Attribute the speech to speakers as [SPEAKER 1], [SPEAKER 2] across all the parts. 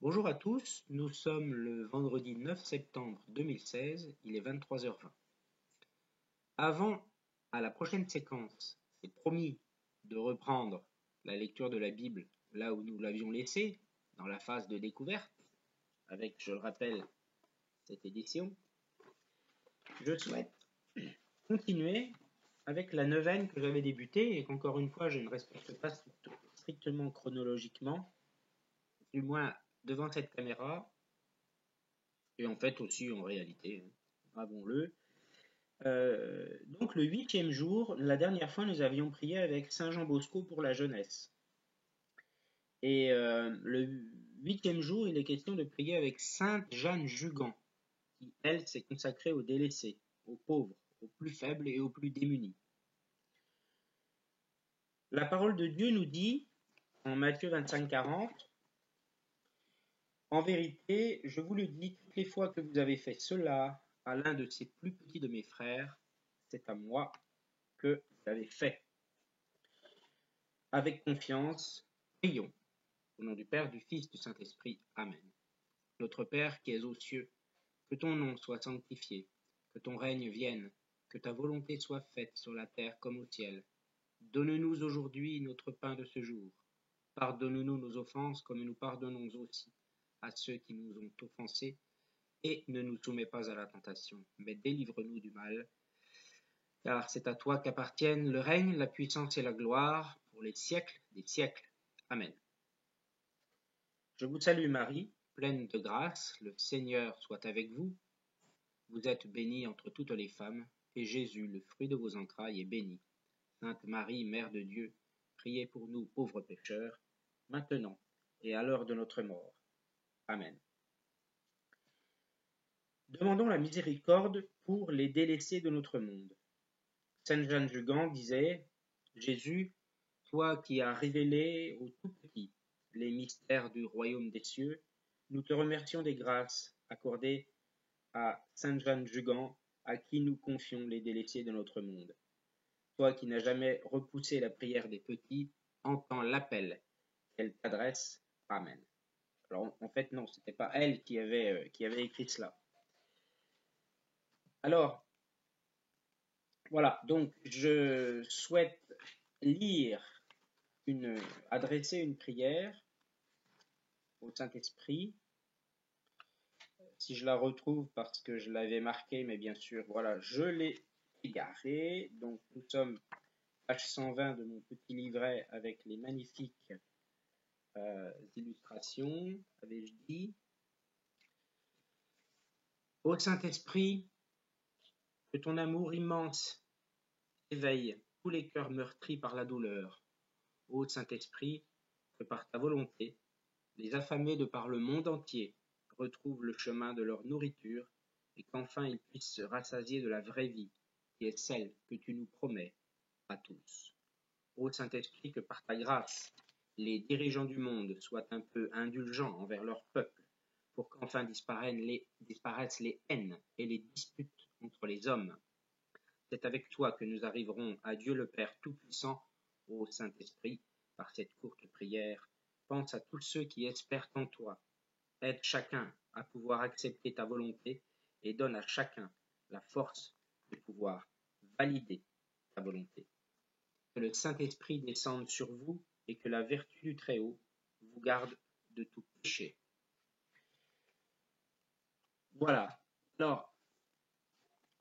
[SPEAKER 1] Bonjour à tous, nous sommes le vendredi 9 septembre 2016, il est 23h20. Avant, à la prochaine séquence, c'est promis de reprendre la lecture de la Bible là où nous l'avions laissée, dans la phase de découverte, avec, je le rappelle, cette édition. Je souhaite continuer avec la neuvaine que j'avais débutée et qu'encore une fois je ne respecte pas strictement chronologiquement, du moins devant cette caméra, et en fait aussi en réalité, avouons-le. Donc le 8e jour, la dernière fois nous avions prié avec Saint Jean Bosco pour la jeunesse. Et le 8e jour, il est question de prier avec Sainte Jeanne Jugan, qui elle s'est consacrée aux délaissés, aux pauvres, aux plus faibles et aux plus démunis. La parole de Dieu nous dit, en Matthieu 25-40, « En vérité, je vous le dis, toutes les fois que vous avez fait cela à l'un de ces plus petits de mes frères, c'est à moi que vous l'avez fait. » Avec confiance, prions. Au nom du Père, du Fils, du Saint-Esprit. Amen. Notre Père qui es aux cieux, que ton nom soit sanctifié, que ton règne vienne, que ta volonté soit faite sur la terre comme au ciel. Donne-nous aujourd'hui notre pain de ce jour. Pardonne-nous nos offenses comme nous pardonnons aussi à ceux qui nous ont offensés, et ne nous soumets pas à la tentation, mais délivre-nous du mal. Car c'est à toi qu'appartiennent le règne, la puissance et la gloire, pour les siècles des siècles. Amen. Je vous salue Marie, pleine de grâce, le Seigneur soit avec vous. Vous êtes bénie entre toutes les femmes, et Jésus, le fruit de vos entrailles, est béni. Sainte Marie, Mère de Dieu, priez pour nous pauvres pécheurs, maintenant et à l'heure de notre mort. Amen. Demandons la miséricorde pour les délaissés de notre monde. Sainte Jeanne Jugan disait, « Jésus, toi qui as révélé aux tout-petits les mystères du royaume des cieux, nous te remercions des grâces accordées à Sainte Jeanne Jugan, à qui nous confions les délaissés de notre monde. Toi qui n'as jamais repoussé la prière des petits, entends l'appel qu'elle t'adresse. Amen. » Alors en fait non, c'était pas elle qui avait écrit cela. Alors voilà, donc je souhaite adresser une prière au Saint-Esprit. Si je la retrouve parce que je l'avais marquée, mais bien sûr, voilà, je l'ai égarée. Donc nous sommes page 120 de mon petit livret avec les magnifiques illustrations, avais-je dit. Ô Saint-Esprit, que ton amour immense éveille tous les cœurs meurtris par la douleur. Ô Saint-Esprit, que par ta volonté, les affamés de par le monde entier retrouvent le chemin de leur nourriture et qu'enfin ils puissent se rassasier de la vraie vie, qui est celle que tu nous promets à tous. Ô Saint-Esprit, que par ta grâce, les dirigeants du monde soient un peu indulgents envers leur peuple, pour qu'enfin disparaissent les haines et les disputes entre les hommes. C'est avec toi que nous arriverons à Dieu le Père Tout-Puissant. Ô Saint-Esprit, par cette courte prière, pense à tous ceux qui espèrent en toi. Aide chacun à pouvoir accepter ta volonté et donne à chacun la force de pouvoir valider ta volonté. Que le Saint-Esprit descende sur vous et que la vertu du Très-Haut vous garde de tout péché. Voilà. Alors,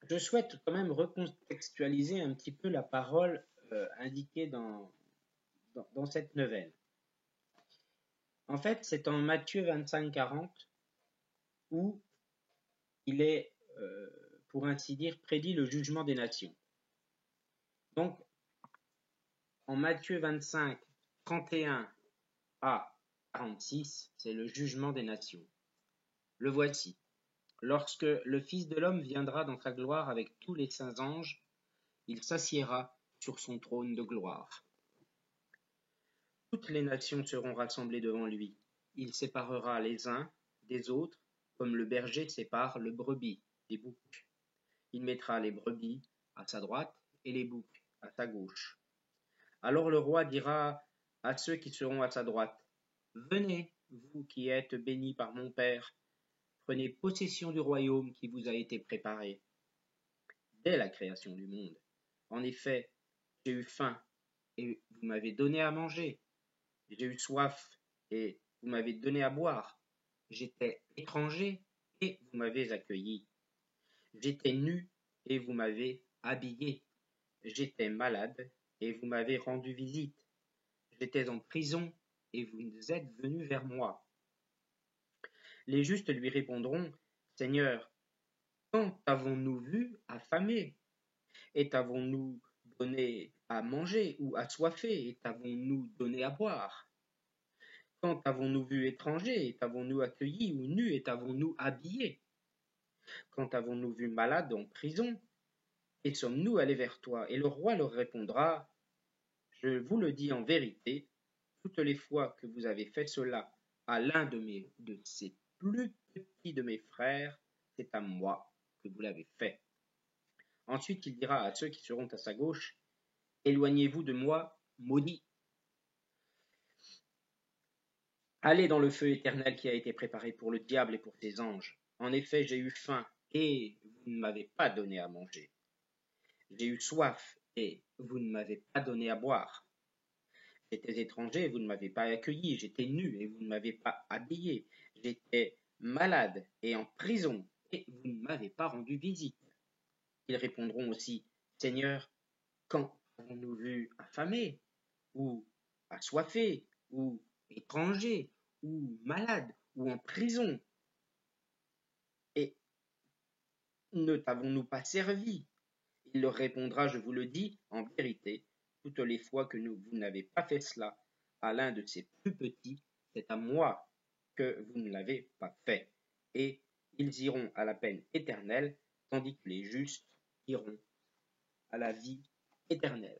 [SPEAKER 1] je souhaite quand même recontextualiser un petit peu la parole indiquée dans cette neuvaine. En fait, c'est en Matthieu 25-40 où il est, pour ainsi dire, prédit le jugement des nations. Donc, en Matthieu 25, 31 à 46, c'est le jugement des nations. Le voici. Lorsque le Fils de l'homme viendra dans sa gloire avec tous les saints anges, il s'assiera sur son trône de gloire. Toutes les nations seront rassemblées devant lui. Il séparera les uns des autres, comme le berger sépare le brebis des boucs. Il mettra les brebis à sa droite et les boucs à sa gauche. Alors le roi dira à ceux qui seront à sa droite, Venez, vous qui êtes bénis par mon Père, prenez possession du royaume qui vous a été préparé dès la création du monde. En effet, j'ai eu faim et vous m'avez donné à manger. J'ai eu soif et vous m'avez donné à boire. J'étais étranger et vous m'avez accueilli. J'étais nu et vous m'avez habillé. J'étais malade et vous m'avez rendu visite. J'étais en prison et vous êtes venus vers moi. Les justes lui répondront, Seigneur, quand t'avons-nous vu affamé et t'avons-nous donné à manger ou assoiffé et t'avons-nous donné à boire? Quand t'avons-nous vu étranger et t'avons-nous accueilli ou nu et t'avons-nous habillé? Quand avons-nous vu malade en prison et sommes-nous allés vers toi? Et le roi leur répondra, je vous le dis en vérité, toutes les fois que vous avez fait cela à l'un de ces plus petits de mes frères, c'est à moi que vous l'avez fait. Ensuite il dira à ceux qui seront à sa gauche, éloignez-vous de moi, maudits. Allez dans le feu éternel qui a été préparé pour le diable et pour ses anges. En effet, j'ai eu faim et vous ne m'avez pas donné à manger. J'ai eu soif et vous ne m'avez pas donné à boire. J'étais étranger et vous ne m'avez pas accueilli. J'étais nu et vous ne m'avez pas habillé. J'étais malade et en prison et vous ne m'avez pas rendu visite. Ils répondront aussi, Seigneur, quand avons-nous vu affamé ou assoiffé ou étranger ou malade ou en prison et ne t'avons-nous pas servi? Il leur répondra, je vous le dis en vérité, toutes les fois que vous n'avez pas fait cela à l'un de ces plus petits, c'est à moi que vous ne l'avez pas fait. Et ils iront à la peine éternelle, tandis que les justes iront à la vie éternelle.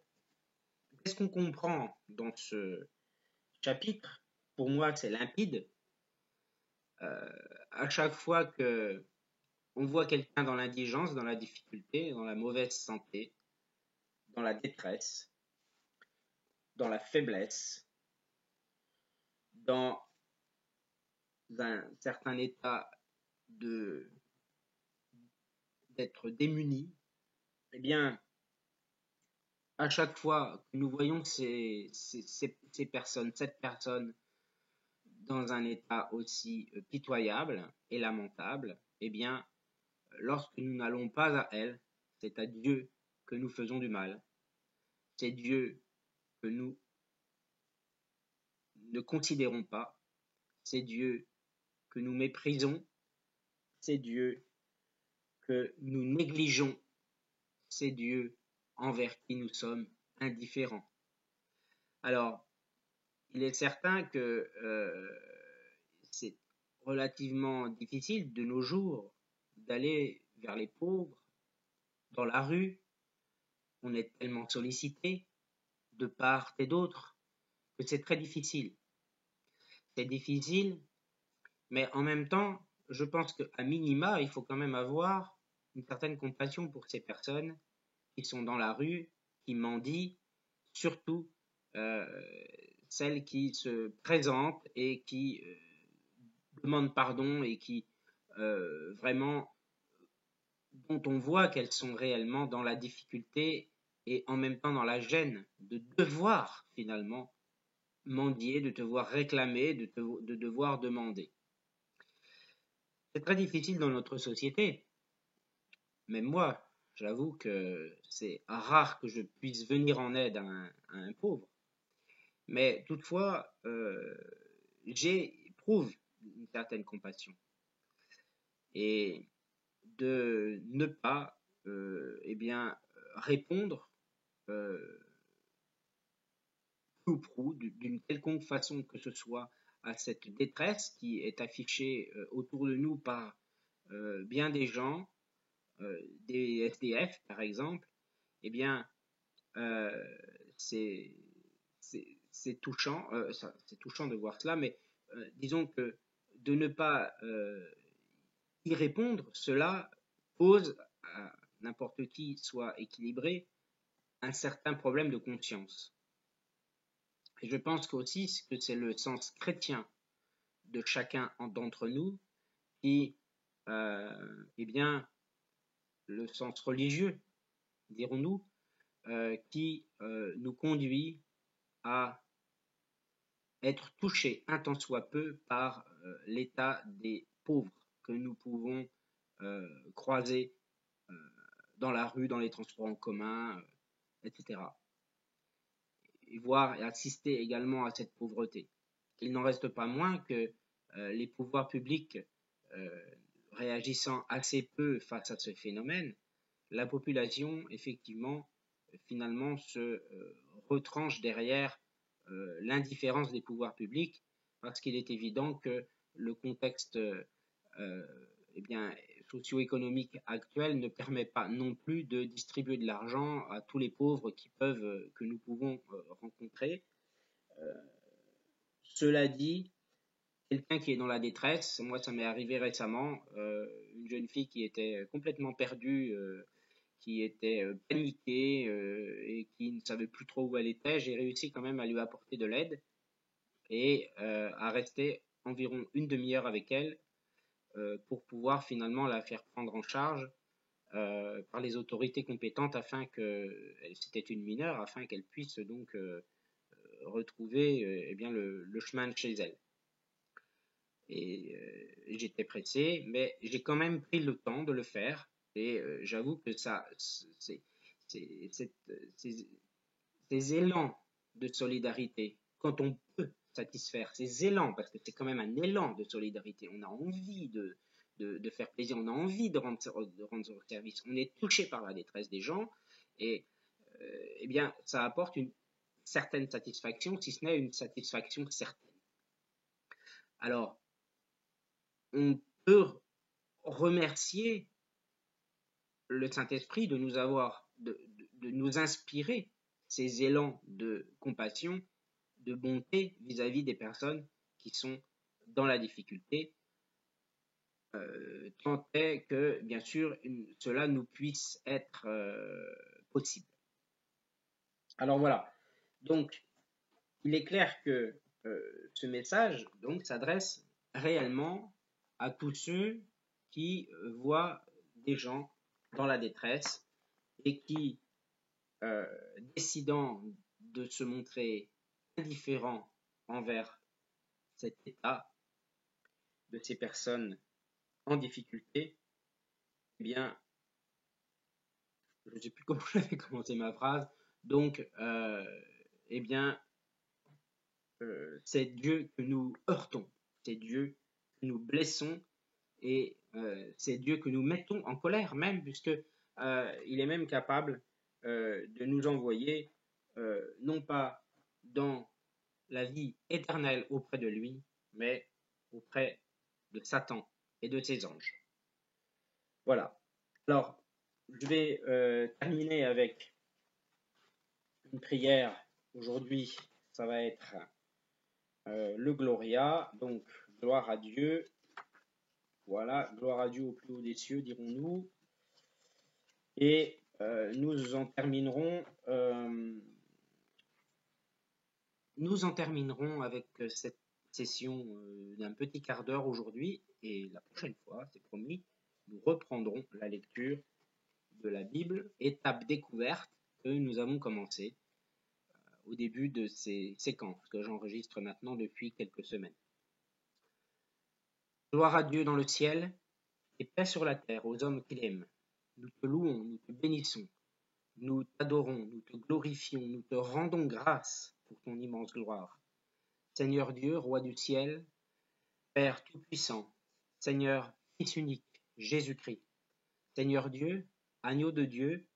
[SPEAKER 1] Qu'est-ce qu'on comprend dans ce chapitre? Pour moi, c'est limpide. À chaque fois que on voit quelqu'un dans l'indigence, dans la difficulté, dans la mauvaise santé, dans la détresse, dans la faiblesse, dans un certain état d'être démuni, eh bien, à chaque fois que nous voyons cette personne dans un état aussi pitoyable et lamentable, eh bien, lorsque nous n'allons pas à elle, c'est à Dieu que nous faisons du mal. C'est Dieu que nous ne considérons pas. C'est Dieu que nous méprisons. C'est Dieu que nous négligeons. C'est Dieu envers qui nous sommes indifférents. Alors, il est certain que c'est relativement difficile de nos jours d'aller vers les pauvres dans la rue. On est tellement sollicité de part et d'autre que c'est très difficile. C'est difficile, mais en même temps, je pense qu'à minima, il faut quand même avoir une certaine compassion pour ces personnes qui sont dans la rue, qui mendient, surtout celles qui se présentent et qui demandent pardon et qui vraiment, dont on voit qu'elles sont réellement dans la difficulté et en même temps dans la gêne de devoir finalement mendier, de devoir réclamer, de devoir demander. C'est très difficile dans notre société. Même moi, j'avoue que c'est rare que je puisse venir en aide à un pauvre. Mais toutefois, j'éprouve une certaine compassion. Et de ne pas répondre ou prou d'une quelconque façon que ce soit à cette détresse qui est affichée autour de nous par bien des gens, des SDF par exemple, eh bien c'est touchant, c'est touchant de voir cela, mais disons que de ne pas y répondre, cela pose à n'importe qui soit équilibré un certain problème de conscience. Et je pense aussi que c'est le sens chrétien de chacun d'entre nous qui, eh bien, le sens religieux, dirons-nous, qui nous conduit à être touchés un tant soit peu par l'état des pauvres que nous pouvons croiser dans la rue, dans les transports en commun, etc. Et voir et assister également à cette pauvreté. Il n'en reste pas moins que les pouvoirs publics réagissant assez peu face à ce phénomène, la population, effectivement, finalement, se retranche derrière l'indifférence des pouvoirs publics, parce qu'il est évident que le contexte eh bien, socio-économique actuel ne permet pas non plus de distribuer de l'argent à tous les pauvres que nous pouvons rencontrer. Cela dit, quelqu'un qui est dans la détresse, moi ça m'est arrivé récemment, une jeune fille qui était complètement perdue, qui était paniquée et qui ne savait plus trop où elle était. J'ai réussi quand même à lui apporter de l'aide et à rester environ une demi-heure avec elle pour pouvoir finalement la faire prendre en charge par les autorités compétentes afin c'était une mineure, afin qu'elle puisse donc retrouver eh bien, le chemin de chez elle. Et j'étais pressé, mais j'ai quand même pris le temps de le faire. Et j'avoue que ces élans de solidarité, quand on peut satisfaire ces élans, parce que c'est quand même un élan de solidarité, on a envie de faire plaisir, on a envie de rendre service, on est touché par la détresse des gens, et eh bien, ça apporte une certaine satisfaction, si ce n'est une satisfaction certaine. Alors, on peut remercier le Saint-Esprit de nous inspirer ces élans de compassion, de bonté vis-à-vis des personnes qui sont dans la difficulté, tant est que, bien sûr, cela nous puisse être possible. Alors voilà, donc il est clair que ce message donc s'adresse réellement à tous ceux qui voient des gens dans la détresse et qui, décidant de se montrer indifférents envers cet état de ces personnes en difficulté, eh bien, je ne sais plus comment j'avais commencé ma phrase, donc, eh bien, c'est Dieu que nous heurtons, c'est Dieu que nous blessons, et c'est Dieu que nous mettons en colère même, puisque il est même capable de nous envoyer non pas dans la vie éternelle auprès de lui, mais auprès de Satan et de ses anges. Voilà. Alors, je vais terminer avec une prière. Aujourd'hui, ça va être le Gloria, donc gloire à Dieu. Voilà, gloire à Dieu au plus haut des cieux, dirons-nous. Et nous en terminerons avec cette session d'un petit quart d'heure aujourd'hui, et la prochaine fois, c'est promis, nous reprendrons la lecture de la Bible, étape découverte que nous avons commencé au début de ces séquences que j'enregistre maintenant depuis quelques semaines. Gloire à Dieu dans le ciel et paix sur la terre aux hommes qu'il aime. Nous te louons, nous te bénissons, nous t'adorons, nous te glorifions, nous te rendons grâce pour ton immense gloire. Seigneur Dieu, Roi du ciel, Père tout-puissant, Seigneur, Fils unique, Jésus-Christ. Seigneur Dieu, agneau de Dieu,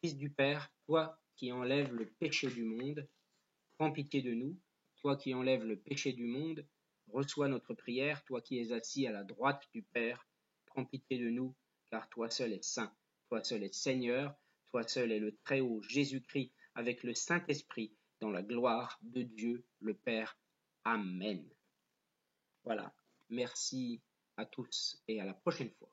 [SPEAKER 1] Fils du Père, toi qui enlèves le péché du monde, prends pitié de nous. Toi qui enlèves le péché du monde, reçois notre prière. Toi qui es assis à la droite du Père, prends pitié de nous, car toi seul es saint, toi seul es Seigneur, toi seul es le Très-Haut Jésus-Christ, avec le Saint-Esprit, dans la gloire de Dieu le Père. Amen. Voilà. Merci à tous et à la prochaine fois.